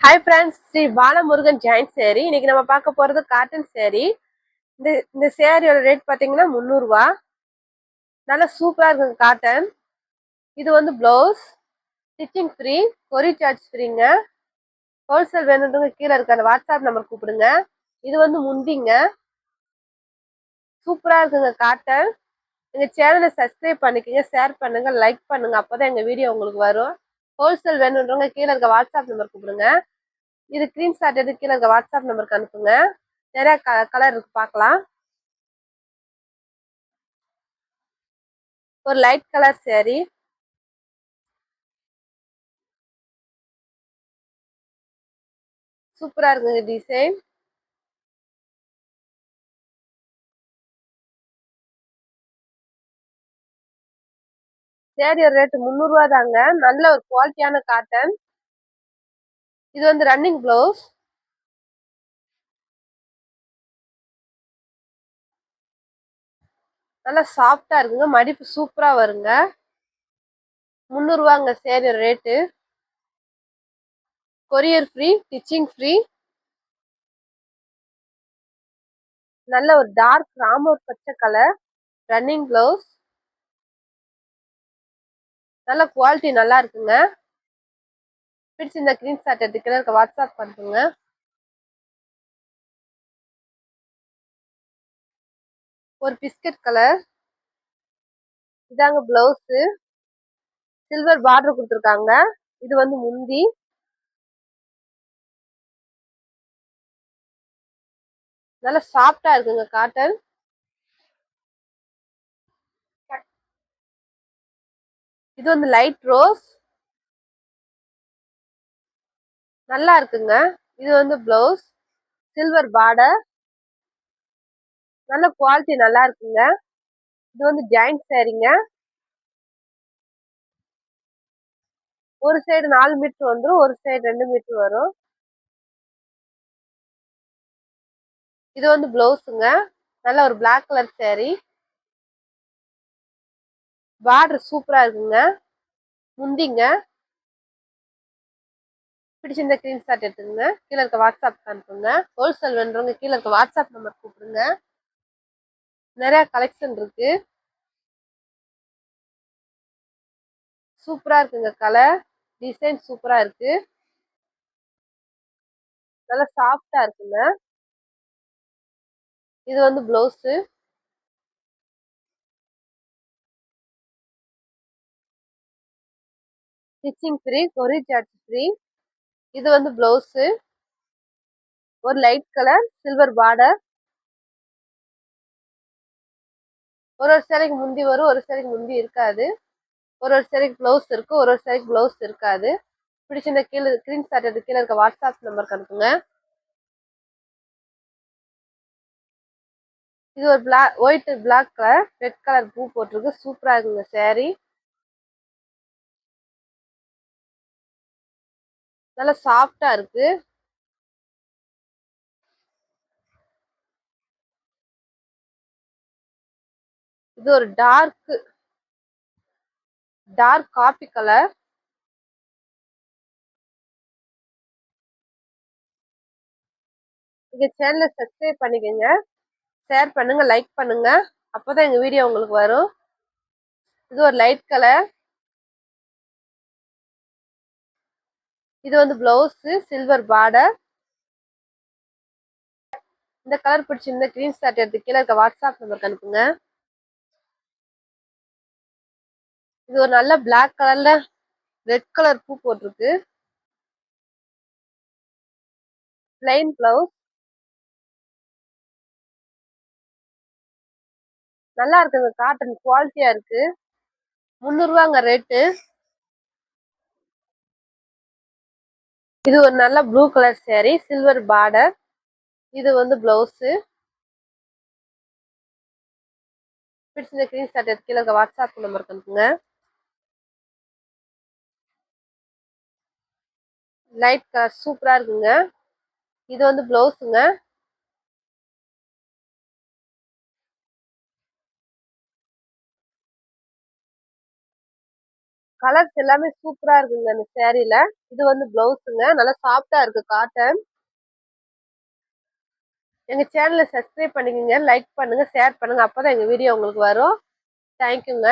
Hi friends, Shri Balamurugan joint சேரீ. இன்னைக்கு நம்ம பார்க்க போறது காட்டன் சேரீ. இந்த சேரீயோட ரேட் பார்த்தீங்கன்னா 300 ரூபா. நல்லா சூப்பரா இருக்குங்க காட்டன். இது வந்து blouse, stitching free, courier charge ஃப்ரீங்க. ஹோல்சேல் வேணுன்றவங்க கீழே இருக்க அந்த வாட்ஸ்அப் நம்பர் கூப்பிடுங்க. இது வந்து முந்திங்க. சூப்பரா இருக்குங்க காட்டன். எங்க சேனலை சப்ஸ்கிரைப் பண்ணிக்கங்க, ஷேர் பண்ணுங்க, லைக் பண்ணுங்க. அப்பதான் எங்க வீடியோ உங்களுக்கு வரும். ஹோல்சேல் வேணுன்றவங்க கீழே இருக்க வாட்ஸ்அப் நம்பர் கூப்பிடுங்க. இது ஸ்கிரீன்ஷாட் எடுத்து கீழே இருக்க வாட்ஸ்அப் நம்பருக்கு அனுப்புங்க. நிறைய கலர் இருக்கு, பார்க்கலாம். ஒரு லைட் கலர் சேரீ, சூப்பரா இருக்குங்க டிசைன். சேரீ ரேட் 300 ரூபா தாங்க. நல்ல ஒரு குவாலிட்டியான காட்டன். இது வந்து ரன்னிங் பிளவுஸ். நல்லா சாஃப்டா இருக்குங்க, மடிப்பு சூப்பரா வருங்க. 300 ரூபாங்க sari rate. Courier free, stitching free. நல்ல ஒரு டார்க் ராமர் பச்சை கலர் ரன்னிங் பிளவுஸ். நல்ல குவாலிட்டி நல்லா இருக்குங்க. பிடிச்சி இந்த ஸ்கிரீன்ஷாட் எடுத்து வாட்ஸ்அப் பண்ணுங்க. ஒரு பிஸ்கட் கலர், இதாங்க பிளவுஸ். சில்வர் பார்டர் கொடுத்துருக்காங்க. இது வந்து முந்தி. நல்லா சாஃப்டா இருக்குங்க காட்டன். இது வந்து லைட் ரோஸ், நல்லா இருக்குங்க. இது வந்து பிளவுஸ், சில்வர் பார்டர். நல்ல குவாலிட்டி நல்லா இருக்குங்க. இது வந்து ஜாயிண்ட் சேரீங்க. ஒரு சைடு 4 மீட்டர் வந்துடும், ஒரு சைடு 2 மீட்டர் வரும். இது வந்து பிளவுஸுங்க. நல்ல ஒரு பிளாக் கலர் சேரீ. பார்டர் சூப்பரா இருக்குங்க. முந்திங்க. பிடிச்சிருந்த ஸ்கிரீன்ஷாட் எடுத்துங்க, கீழே இருக்க வாட்ஸ்அப் அனுப்புங்க. ஹோல்சேல் வேணுறவங்க கீழே இருக்க வாட்ஸ்அப் நம்பர் கூப்பிடுங்க. நிறைய கலெக்ஷன் இருக்கு, சூப்பரா இருக்குங்க. கலர் டிசைன் சூப்பரா இருக்கு. நல்லா சாஃப்டா இருக்குங்க. இது வந்து blouse, stitching free, courier charge free. இது வந்து பிளவுஸ், ஒரு லைட் கலர் சில்வர் பார்டர். ஒரு சேலைக்கு முந்தி வரும், ஒரு சேலைக்கு முந்தி இருக்காது. ஒரு சேலைக்கு பிளவுஸ் இருக்கு, ஒரு சேலைக்கு பிளவுஸ் இருக்காது. பிடிச்சிருந்த கீழே ஸ்கிரீன்ஷாட் எடுத்து கீழே இருக்க வாட்ஸ்அப் நம்பருக்கு அனுப்புங்க. இது ஒரு white black colour, red colour பூ போட்டிருக்கு. சூப்பரா இருக்குங்க சேரீ. நல்லா சாஃப்டா இருக்கு. இது ஒரு டார்க் காபி கலர். எங்க சேனலை சப்ஸ்கிரைப் பண்ணிக்கோங்க, ஷேர் பண்ணுங்க, லைக் பண்ணுங்க. அப்பதான் எங்க வீடியோ உங்களுக்கு வரும். இது ஒரு லைட் கலர். இது வந்து பிளவுஸ், சில்வர் பார்டர். இந்த கலர் பிடிச்சிருந்த ஸ்கிரீன்ஷாட் எடுத்து கீழே இருக்க வாட்ஸ்அப் நம்பருக்கு அனுப்புங்க. இது ஒரு நல்ல பிளாக் கலர்ல ரெட் கலர் பூ போட்டிருக்கு. Plain blouse. நல்லா இருக்குங்க, காட்டன் குவாலிட்டியா இருக்கு. 300 ரூபாங்க ரேட்டு. இது ஒரு நல்ல blue colour sari, silver border. இது வந்து பிளவுஸ். பிடிச்சிருந்த ஸ்கிரீன்ஷாட் எடுத்து கீழே இருக்க வாட்ஸ்அப் நம்பருக்கு அனுப்புங்க. லைட் கலர் சூப்பரா இருக்குங்க. இது வந்து பிளவுஸுங்க. கலர்ஸ் எல்லாமே சூப்பரா இருக்குங்க இந்த சேரீல. இது வந்து பிளவுஸுங்க. நல்லா சாஃப்ட்டா இருக்கு காட்டன். எங்க சேனல சப்ஸ்கிரைப் பண்ணிக்கங்க, லைக் பண்ணுங்க, ஷேர் பண்ணுங்க. அப்பதான் எங்க வீடியோ உங்களுக்கு வரும். தேங்க்யூங்க.